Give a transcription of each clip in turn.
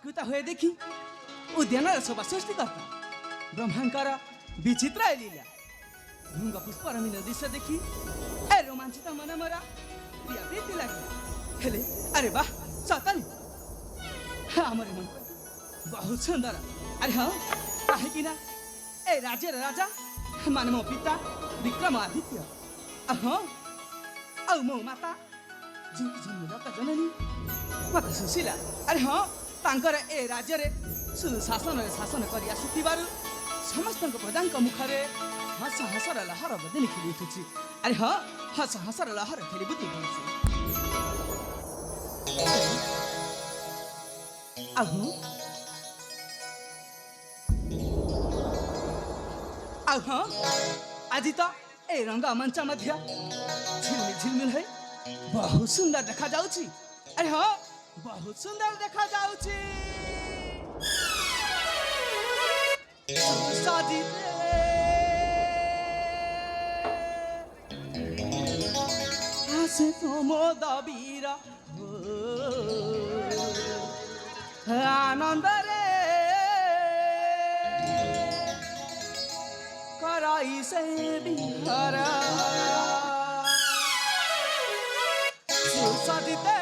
ଆକୁତା ହୁଏ ଦେଖି ଉଦ୍ୟାନର ଶୋଭା ସୃଷ୍ଟି କର୍ତ୍ତା ବ୍ରହ୍ମାଙ୍କର ବିଚିତ୍ର ଲୀଳା ଭୃଙ୍ଗ ପୁଷ୍ପର ମୀନ ଦୃଶ୍ୟ ଦେଖି ଏ ରୋମାଞ୍ଚିତ ମନ ମରା ପ୍ରିୟା ପ୍ରୀତି ଲାଗିଲା ହେଲେ ଆରେ ବାହ ସତନି ଆମର ମନ ବହୁତ ସୁନ୍ଦର ଆରେ ହଁ କାହିଁକି ନା ଏ ରାଜ୍ୟର ରାଜା ମାନେ ମୋ ପିତା ବିକ୍ରମ ଆଦିତ୍ୟ ହଁ ଆଉ ମୋ ମାତା ଯିଏକି ଜନ୍ମଦାତ ଜନନୀ ମାତା ସୁଶୀଲା ଆରେ ହଁ ତାଙ୍କର ଏ ରାଜ୍ୟରେ ସୁଶାସନରେ ଶାସନ କରି ଆସୁଥିବାରୁ ସମସ୍ତଙ୍କ ପ୍ରଜାଙ୍କ ମୁଖରେ ହସ ହସର ଲହର ବଦଳି ଖେଳି ଉଠୁଛି ଆରେ ହଁ ହସ ହସର ଲହର ଖେଳି ବୁଦ୍ଧି ଉଠୁଛି ଆଉ ହଁ ଆଜି ତ ଏ ରଙ୍ଗ ମଞ୍ଚ ମଧ୍ୟ ଝିଲମିଲ ଝିଲମିଲ ହୋଇ ବହୁତ ସୁନ୍ଦର ଦେଖାଯାଉଛି ଆରେ ହଁ ବହୁତ ସୁନ୍ଦର ଦେଖାଯାଉଛି ଆସେ ପ୍ରମୋଦ ବୀର ଆନନ୍ଦରେ କରାଇ ସେ ବିହାର ସୁସଜିତେ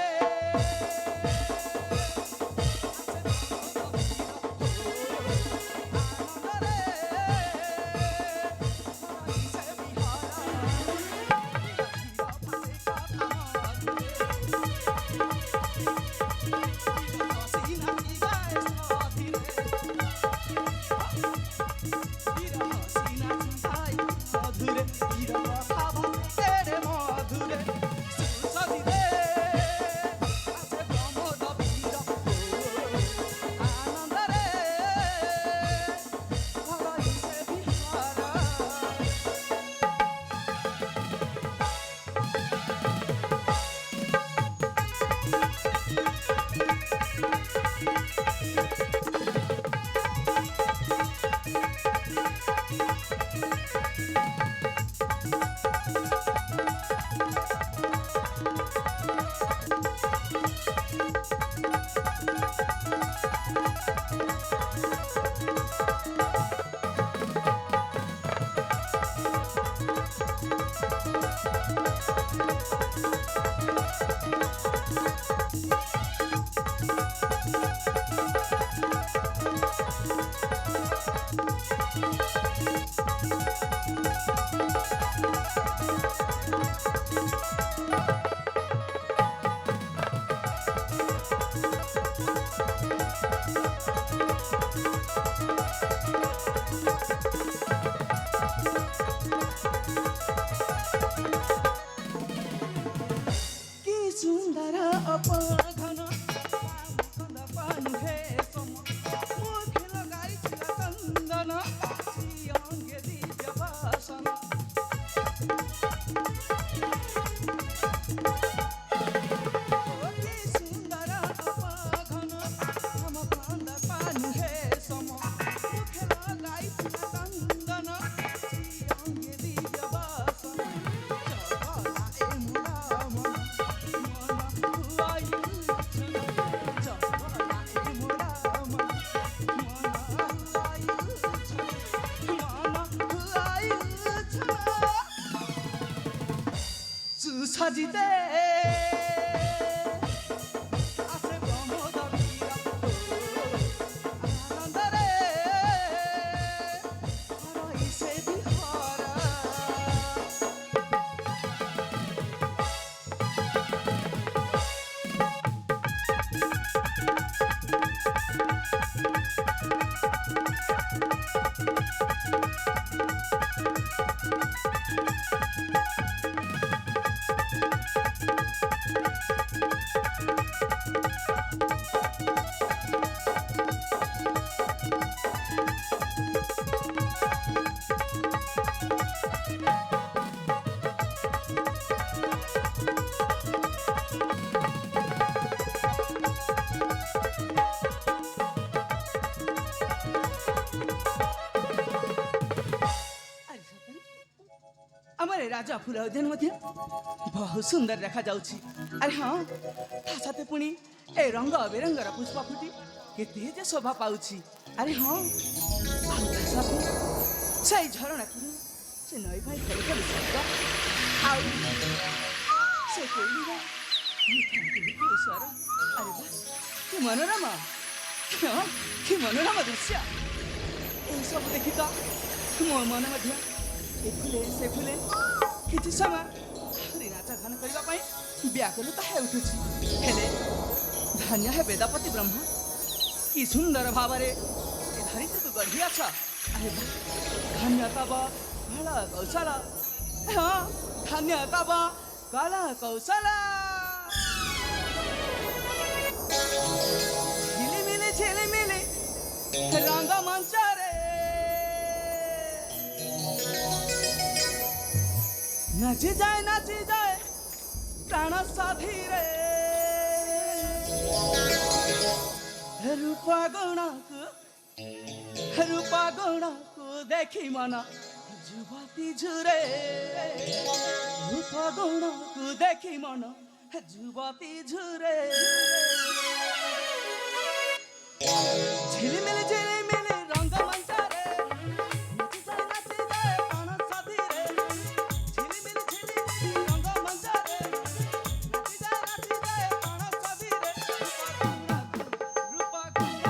সাজিতে আসে প্রমোদ বীর আনন্দরে হরাই সে বিহারা राजा फूल उद्यान बहुत सुंदर देखा जाउछि अरे हाँ ता साथे पुणी ए रंग बेरंगर पुष्प फुटी केते जे शोभा पाउछि अरे हाँ से झरणा कुरु से नई भाई खेल खेल शब्द आउ से कोइलीरा मिठा स्वर अरे बस कि मनोरमा हाँ कि मनोरमा दृश्य ए सब देखि तो मो मन मध्य ए फुले से फुले किछि समय हरि नाच गान करबा पई व्याकुल तो है उठुछि हेले धन्य है वेदपति ब्रह्मा कि सुंदर भावरे ए धरित्री को गढ़ी अछ अरे धन्य तब भला कौशल हाँ धन्य तब कला कौशल झिलिमिली रंग मंचरे नाची जाए प्राण साथी रे रूपा गौण को देखी मन जुवती झुरे रूपा गौण को देखी मन जुवती झुरे झिलिमिली रंग मंचरे नाची जाए प्राण साथी रे झिलिमिली रंग मंचरे नाची जाए प्राण साथी रे रूपा गौण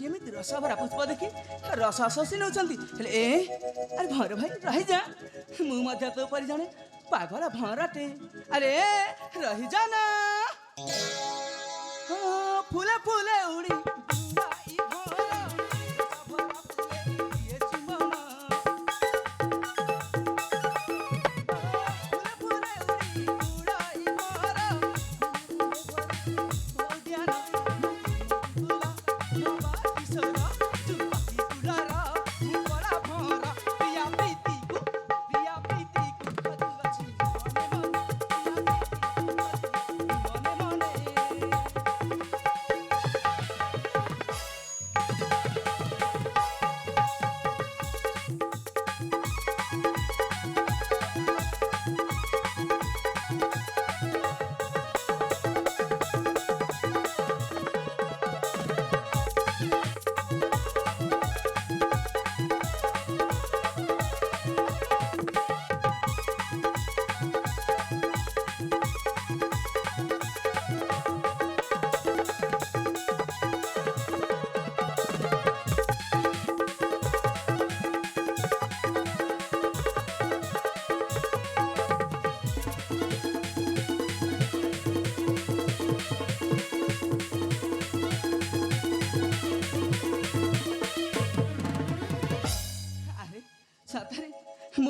देखी रसभरा पुष्प देखी रस शोषी नौचंती हेले ए अरे भंवर भाई रही जा मु मध्य तो परि जाने पागल भंवरटे अरे रही जा ना हाँ फूले फूले उड़ी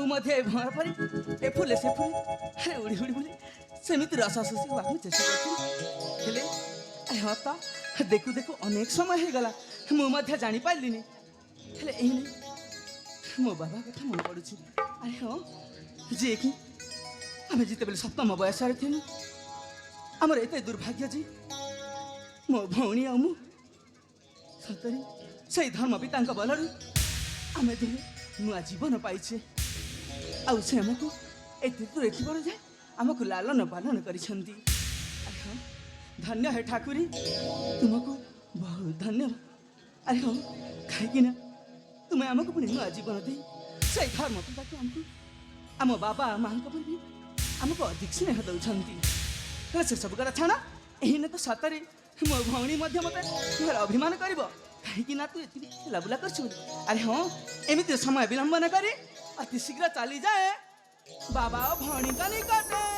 मध्य भर पर ए फुले से फुले अरे उड़ी उड़ी बोले सेमिति रस शोषी बाबू चेष्टा करथिले हाँ तो देखू देखू अनेक समय हो गला मु मध्य जानी पारलिनी हेले एही मो बाबा कथा मन पड़ुछि अरे हाँ जे कि आमे जिते बेले सप्तम बयस रे थिनु हमर एते दुर्भाग्य जी मो भौणी आ मु सतरी से धर्म पितांक बलरु आमे दुहे नुआ जीवन पाइछे आउ से हमको एते दूर एति बड़ जाए हमको लालन पालन करिसंती धन्य है ठाकुरी तुमको बहुत धन्यवाद अरे हाँ कहीं ना तुम्हें आमको पुणी नुआ जीवन दे से धर्म पिता को आमको आम बाबा माँ पर भी आमको अधिक स्नेह दौरान से सब कथा छाड़ा यही तो सतरे मो भौणी मत अभिमान कर कहीं तू ये बुला कर अरे हाँ एमती समय विलंब न करी अति शीघ्र चली जाए बाबा भौणी का निकटे।